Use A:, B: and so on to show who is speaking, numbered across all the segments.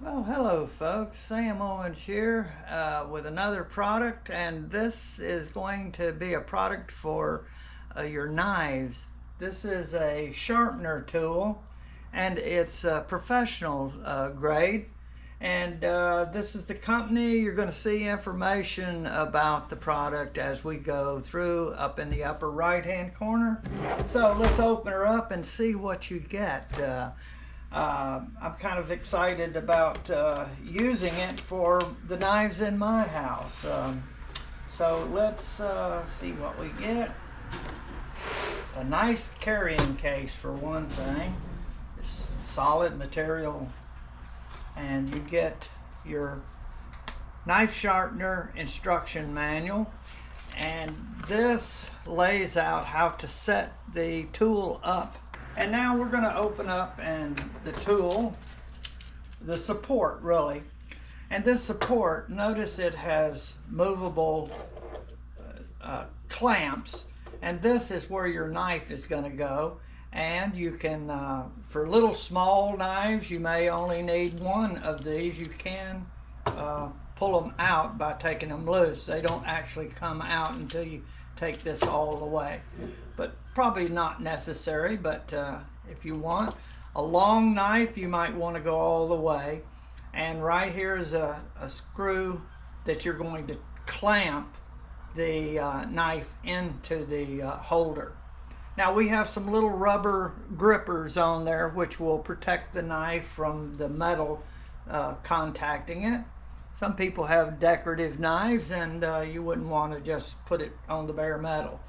A: Well, hello folks, Sam Owens here with another product, and this is going to be a product for your knives. This is a sharpener tool, and it's professional grade, and this is the company. You're going to see information about the product as we go through up in the upper right hand corner. So let's open her up and see what you get. I'm kind of excited about using it for the knives in my house. So let's see what we get. It's a nice carrying case for one thing. It's solid material, and you get your knife sharpener instruction manual, and this lays out how to set the tool up. And now we're going to open up and the tool, the support really. And this support, notice it has movable clamps, and this is where your knife is going to go. And you can, for little small knives, you may only need one of these. You can pull them out by taking them loose. They don't actually come out until you take this all the way, but probably not necessary. But if you want a long knife, you might want to go all the way. And right here is a screw that you're going to clamp the knife into the holder. Now we have some little rubber grippers on there which will protect the knife from the metal contacting it. Some people have decorative knives, and you wouldn't want to just put it on the bare metal.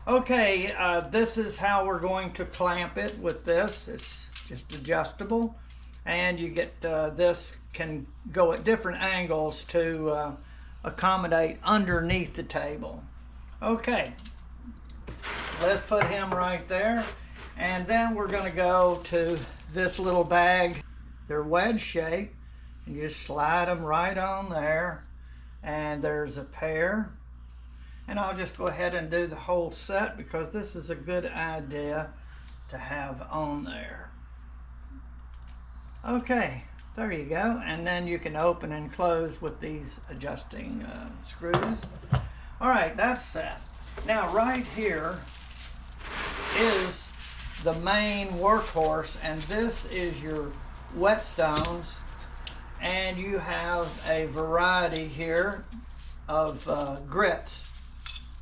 A: Okay, this is how we're going to clamp it with this. It's just adjustable, and you get this can go at different angles to accommodate underneath the table. Okay, let's put him right there, and then we're going to go to this little bag. They're wedge shaped. And you just slide them right on there, and there's a pair. And I'll just go ahead and do the whole set because this is a good idea to have on there. Okay, there you go. And then you can open and close with these adjusting screws. All right, that's set. Now right here is the main workhorse, and this is your whetstones. And you have a variety here of grits,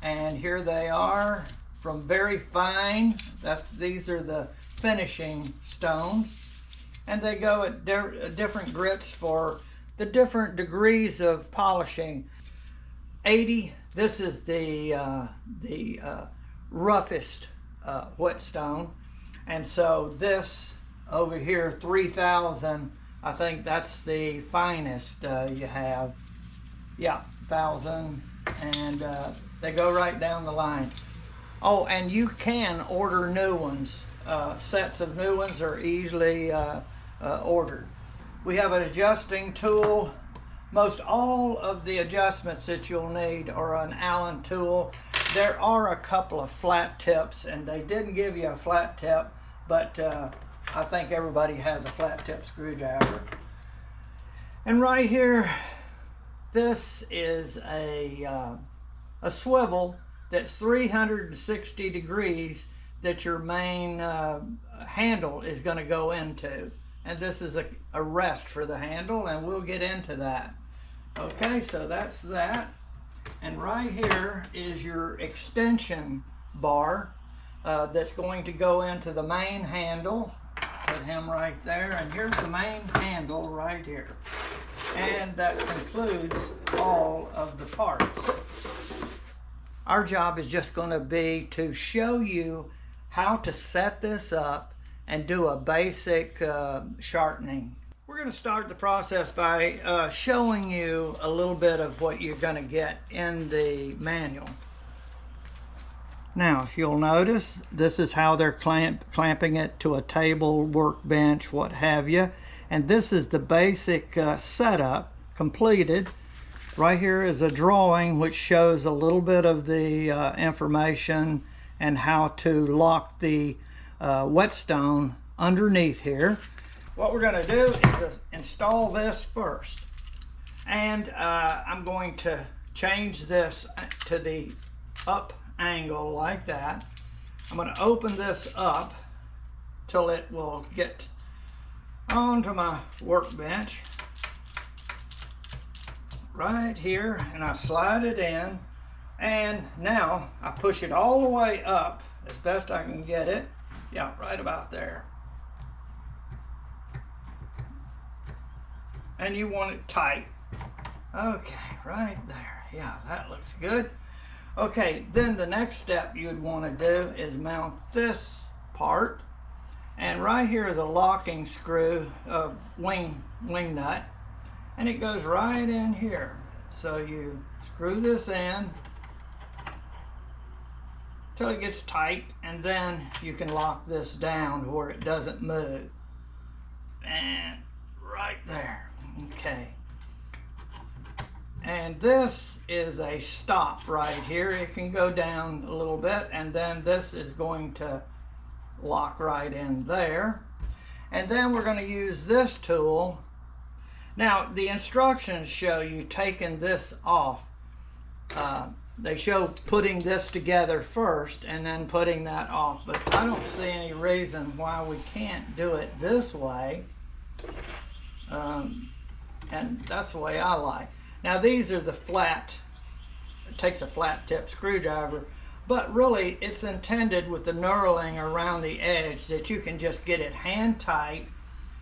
A: and here they are, from very fine. These are the finishing stones, and they go at different grits for the different degrees of polishing. 80. This is the roughest whetstone, and so this over here, 3000. I think that's the finest you have. Yeah, 1000, and they go right down the line. Oh, and you can order new ones. Sets of new ones are easily ordered. We have an adjusting tool. Most all of the adjustments that you'll need are an Allen tool. There are a couple of flat tips, and they didn't give you a flat tip, but I think everybody has a flat tip screwdriver. And right here, this is a swivel that's 360 degrees that your main handle is going to go into. And this is a rest for the handle, and we'll get into that. Okay, so that's that. And right here is your extension bar that's going to go into the main handle. Put him right there, and here's the main handle right here. And that concludes all of the parts. Our job is just going to be to show you how to set this up and do a basic sharpening. We're going to start the process by showing you a little bit of what you're going to get in the manual. Now, if you'll notice, this is how they're clamping it to a table, workbench, what have you. And this is the basic setup completed. Right here is a drawing which shows a little bit of the information and how to lock the whetstone underneath here. what we're going to do is install this first. And I'm going to change this to the up angle like that. I'm going to open this up till it will get onto my workbench right here, and I slide it in, and now I push it all the way up as best I can get it. Yeah, right about there. And you want it tight. Okay, right there. Yeah, that looks good. Okay, then the next step you'd want to do is mount this part. And right here is a locking screw of wing nut. And it goes right in here. So you screw this in till it gets tight, and then you can lock this down where it doesn't move. And right there. Okay. And this is a stop right here. It can go down a little bit, and then this is going to lock right in there. And then we're going to use this tool. Now, the instructions show you taking this off. They show putting this together first and then putting that off, but I don't see any reason why we can't do it this way. And that's the way I like. Now, these are the flat, it takes a flat tip screwdriver, but really it's intended with the knurling around the edge that you can just get it hand tight.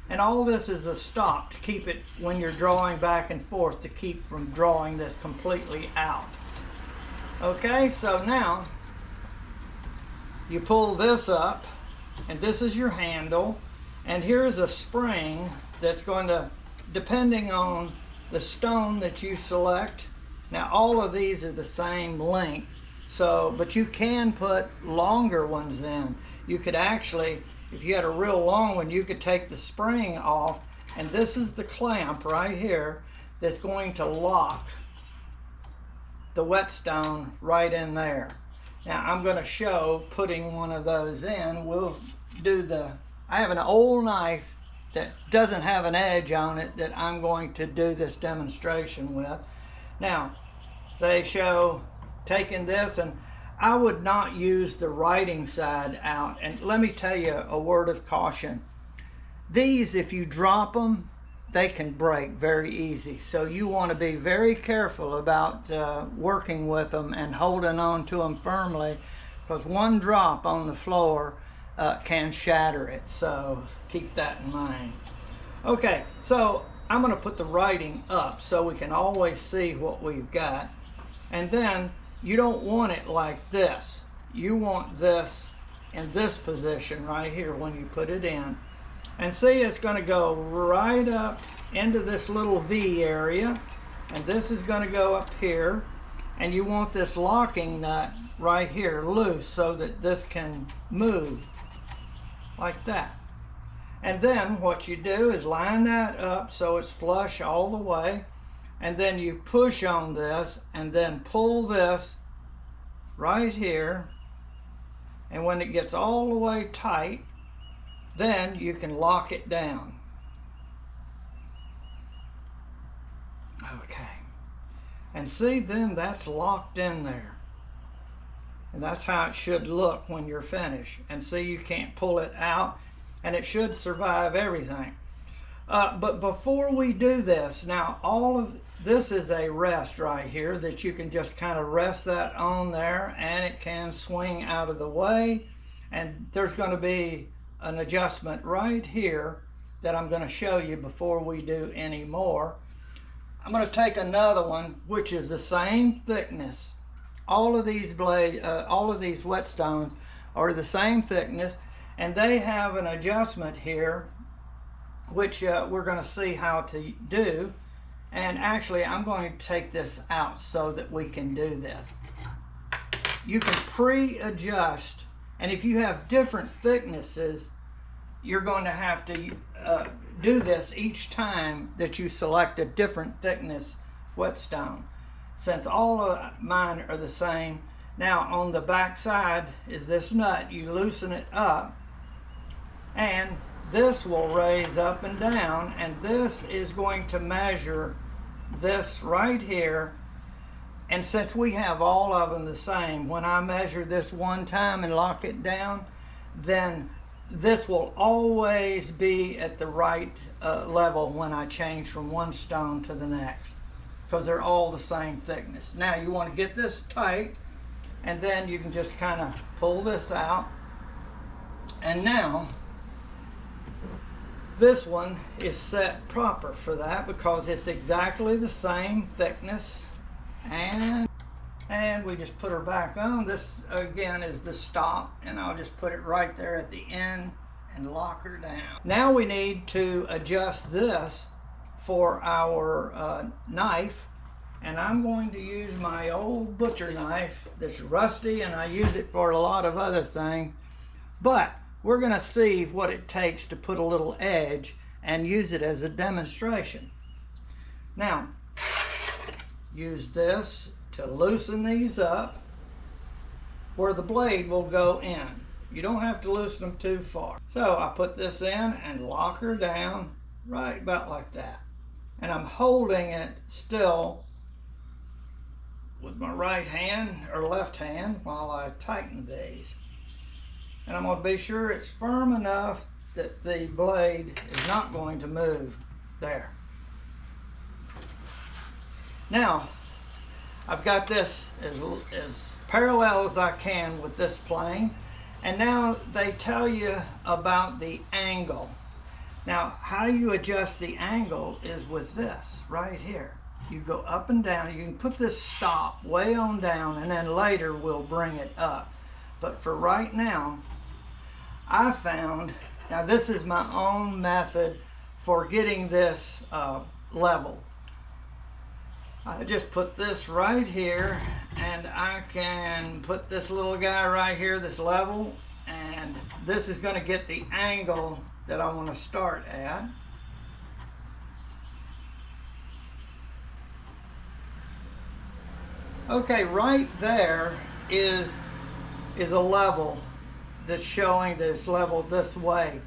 A: And all this is a stop to keep it, when you're drawing back and forth, to keep from drawing this completely out. Okay, so now you pull this up, and this is your handle, and here's a spring that's going to, depending on the stone that you select. Now, all of these are the same length, so, but you can put longer ones in. You could actually, if you had a real long one, you could take the spring off, and this is the clamp right here that's going to lock the whetstone right in there. Now, I'm going to show putting one of those in. We'll do I have an old knife that doesn't have an edge on it that I'm going to do this demonstration with. Now, they show taking this, and I would not use the writing side out. And let me tell you a word of caution. These, if you drop them, they can break very easy. So you want to be very careful about working with them and holding on to them firmly, because one drop on the floor can shatter it. So keep that in mind. Okay, so I'm going to put the writing up so we can always see what we've got. And then you don't want it like this. You want this in this position right here when you put it in. And see, it's going to go right up into this little V area, and this is going to go up here, and you want this locking nut right here loose so that this can move like that. And then what you do is line that up so it's flush all the way, and then you push on this and then pull this right here, and when it gets all the way tight, then you can lock it down. Okay. And see, then that's locked in there. And that's how it should look when you're finished. And see, you can't pull it out, and it should survive everything. But before we do this, now all of this is a rest right here that you can just kind of rest that on there, and it can swing out of the way. And there's going to be an adjustment right here that I'm going to show you before we do any more. I'm going to take another one which is the same thickness. All of these whetstones are the same thickness, and they have an adjustment here which we're going to see how to do. And actually, I'm going to take this out so that we can do this. You can pre-adjust, and if you have different thicknesses, you're going to have to do this each time that you select a different thickness whetstone. Since all of mine are the same, now on the back side is this nut. You loosen it up, and this will raise up and down, and this is going to measure this right here. And since we have all of them the same, when I measure this one time and lock it down, then this will always be at the right level when I change from one stone to the next, because they're all the same thickness. Now you want to get this tight, and then you can just kind of pull this out. And now this one is set proper for that because it's exactly the same thickness. And we just put her back on. This again is the stop, and I'll just put it right there at the end and lock her down. Now we need to adjust this for our knife, and I'm going to use my old butcher knife that's rusty, and I use it for a lot of other things, but we're going to see what it takes to put a little edge and use it as a demonstration. Now, use this to loosen these up where the blade will go in. You don't have to loosen them too far. So I put this in and lock her down right about like that. And I'm holding it still with my right hand or left hand while I tighten these. And I'm going to be sure it's firm enough that the blade is not going to move. There. Now, I've got this as parallel as I can with this plane, and now they tell you about the angle. Now, how you adjust the angle is with this right here. You go up and down. You can put this stop way on down, and then later we'll bring it up. But for right now, I found, now this is my own method for getting this level. I just put this right here, and I can put this little guy right here, this level, and this is going to get the angle that I want to start at. Okay, right there is a level that's showing that it's leveled this way.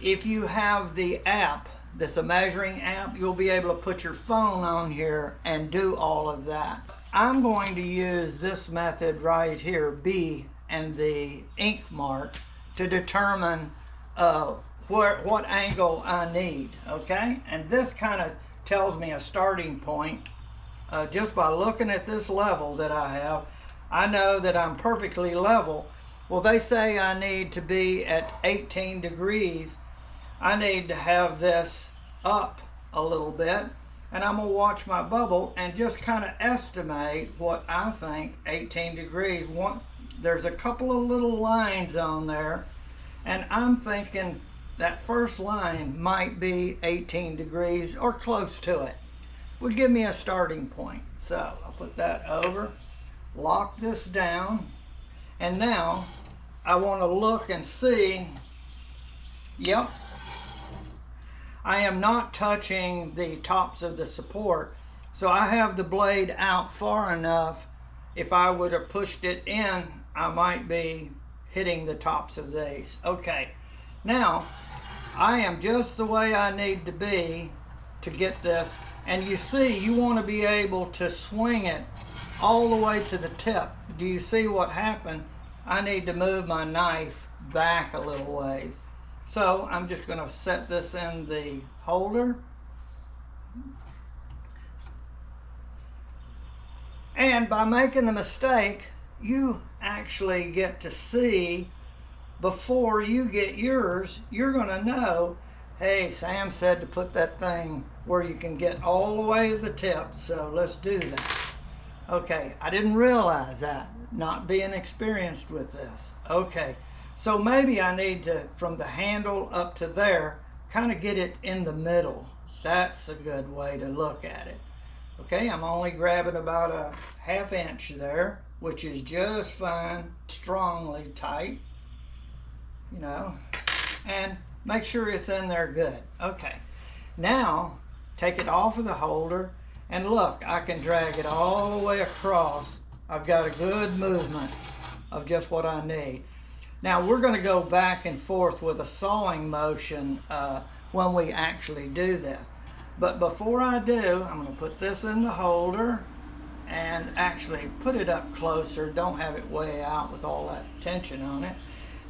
A: If you have the app, that's a measuring app, you'll be able to put your phone on here and do all of that. I'm going to use this method right here, B, and the ink mark to determine what angle I need, okay? And this kind of tells me a starting point. Just by looking at this level that I have, I know that I'm perfectly level. Well, they say I need to be at 18 degrees. I need to have this up a little bit, and I'm going to watch my bubble and just kind of estimate what I think 18 degrees. There's a couple of little lines on there, and I'm thinking that first line might be 18 degrees or close to it. Would give me a starting point. So I'll put that over, lock this down, and now I want to look and see. Yep, I am not touching the tops of the support, so I have the blade out far enough. If I would have pushed it in, I might be hitting the tops of these. Okay, now I am just the way I need to be to get this. And you see, you want to be able to swing it all the way to the tip. Do you see what happened? I need to move my knife back a little ways. So I'm just going to set this in the holder. And by making the mistake, you actually get to see before you get yours. You're going to know, hey, Sam said to put that thing where you can get all the way to the tip, so let's do that. Okay, I didn't realize that, not being experienced with this. Okay, so maybe I need to, from the handle up to there, kind of get it in the middle. That's a good way to look at it. Okay, I'm only grabbing about a ½ inch there, which is just fine, strongly tight, you know, and make sure it's in there good. Okay, now take it off of the holder, and look, I can drag it all the way across. I've got a good movement of just what I need. Now we're going to go back and forth with a sawing motion when we actually do this. But before I do, I'm going to put this in the holder and actually put it up closer. Don't have it way out with all that tension on it.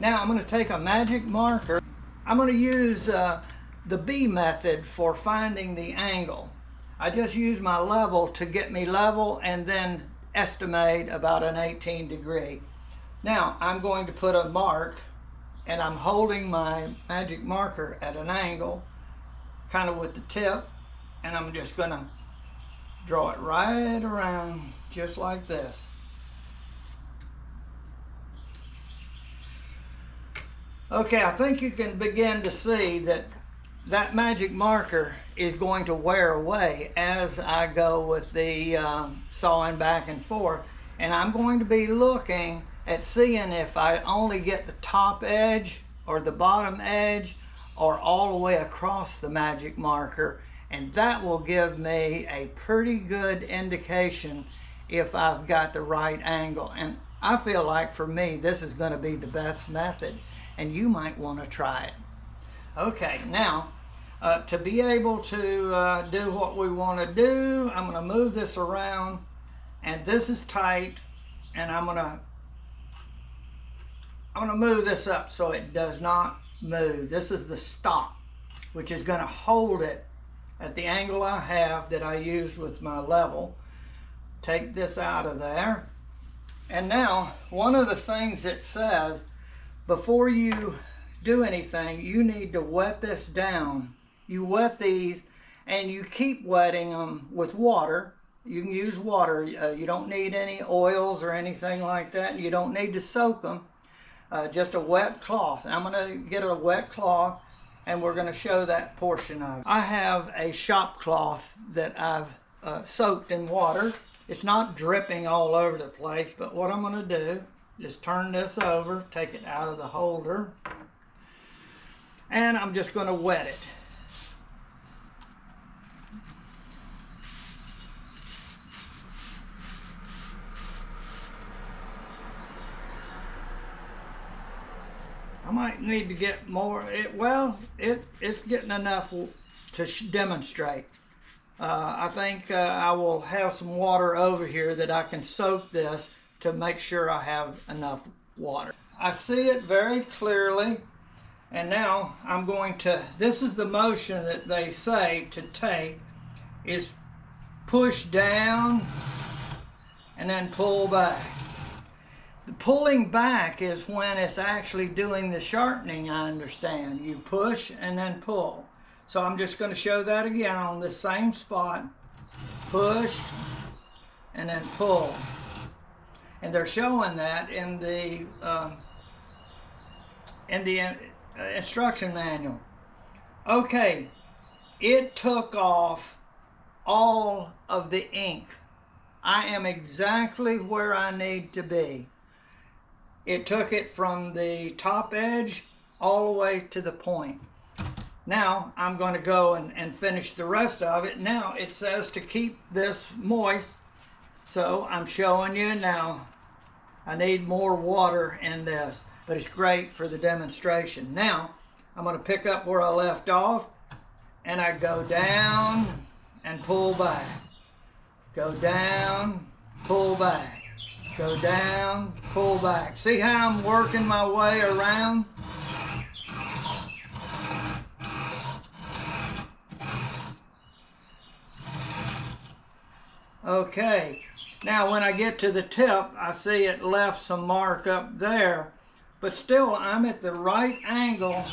A: Now I'm going to take a magic marker. I'm going to use the B method for finding the angle. I just use my level to get me level and then estimate about an 18 degree. Now I'm going to put a mark, and I'm holding my magic marker at an angle, kind of with the tip, and I'm just going to draw it right around just like this. Okay, I think you can begin to see that that magic marker is going to wear away as I go with the sawing back and forth, and I'm going to be looking at seeing if I only get the top edge or the bottom edge or all the way across the magic marker, and that will give me a pretty good indication if I've got the right angle. And I feel like for me this is going to be the best method, and you might want to try it. Okay, now to be able to do what we want to do, I'm going to move this around, and this is tight, and I'm going to move this up so it does not move. This is the stop, which is going to hold it at the angle I have that I use with my level. Take this out of there. And now, one of the things it says, before you do anything, you need to wet this down. You wet these, and you keep wetting them with water. You can use water. You don't need any oils or anything like that. You don't need to soak them. Just a wet cloth. I'm going to get a wet cloth, and we're going to show that portion of it. I have a shop cloth that I've soaked in water. It's not dripping all over the place, but what I'm going to do is turn this over, take it out of the holder, and I'm just going to wet it. I might need to get more. It's getting enough to demonstrate. I think I will have some water over here that I can soak this to make sure I have enough water. I see it very clearly, and now I'm going to, this is the motion that they say to take, is push down and then pull back. The pulling back is when it's actually doing the sharpening, I understand. You push and then pull. So I'm just going to show that again on the same spot. Push and then pull. And they're showing that in the instruction manual. Okay, it took off all of the ink. I am exactly where I need to be. It took it from the top edge all the way to the point. Now I'm going to go and finish the rest of it. Now it says to keep this moist, so I'm showing you now. I need more water in this, but it's great for the demonstration. Now I'm going to pick up where I left off, and I go down and pull back. Go down, pull back. Go down, pull back. See how I'm working my way around? Okay, now when I get to the tip, I see it left some mark up there, but still I'm at the right angle,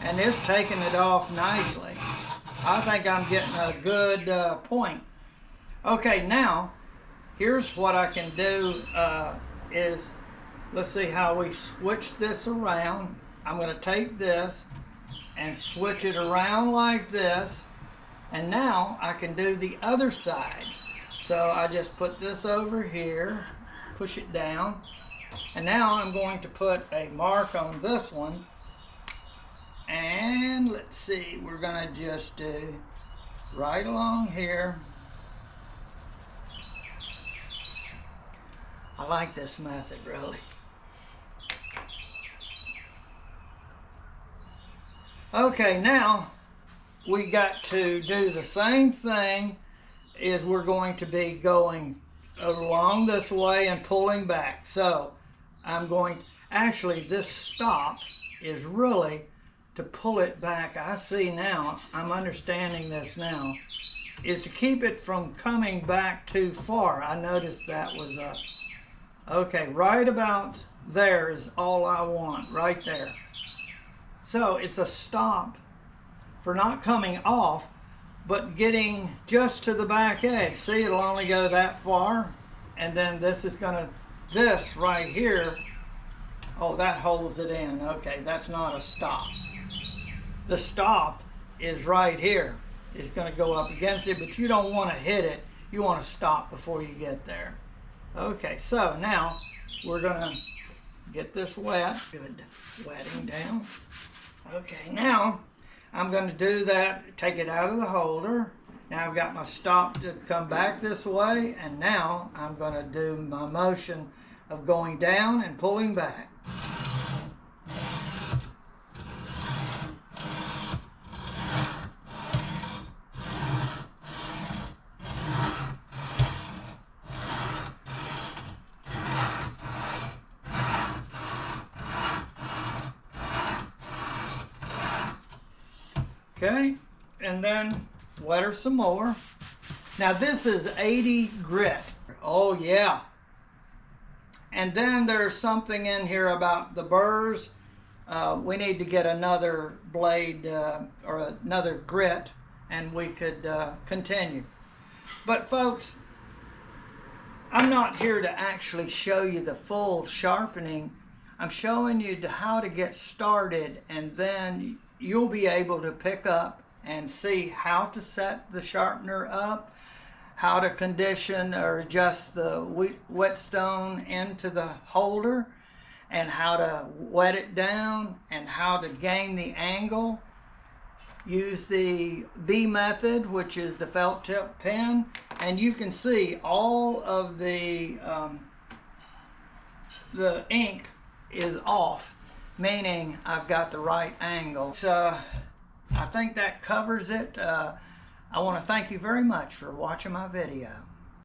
A: and it's taking it off nicely. I think I'm getting a good point. Okay, now here's what I can do is, let's see how we switch this around. I'm going to take this and switch it around like this, and now I can do the other side. So I just put this over here, push it down, and now I'm going to put a mark on this one, and let's see, we're going to just do right along here. I like this method, really. Okay, now we got to do the same thing. Is we're going to be going along this way and pulling back. So I'm going to, actually this stop is really to pull it back. I see now, I'm understanding this now, is to keep it from coming back too far. I noticed that was okay, right about there is all I want, right there. So it's a stop for not coming off, but getting just to the back edge. See, it'll only go that far, and then this is gonna, this right here, oh, that holds it in. Okay, that's not a stop. The stop is right here. It's gonna go up against it, but you don't wanna hit it. You wanna stop before you get there. Okay, so now we're gonna get this wet. Good, wetting down. Okay, now I'm going to do that, take it out of the holder. Now I've got my stop to come back this way, and now I'm going to do my motion of going down and pulling back. Okay, and then wet her some more. Now this is 80 grit. Oh yeah. And then there's something in here about the burrs. We need to get another blade or another grit, and we could continue. But folks, I'm not here to actually show you the full sharpening. I'm showing you how to get started, and then you'll be able to pick up and see how to set the sharpener up, how to condition or adjust the whetstone into the holder, and how to wet it down, and how to gain the angle. Use the B method, which is the felt tip pen, and you can see all of the ink is off, meaning I've got the right angle. So I think that covers it. I want to thank you very much for watching my video.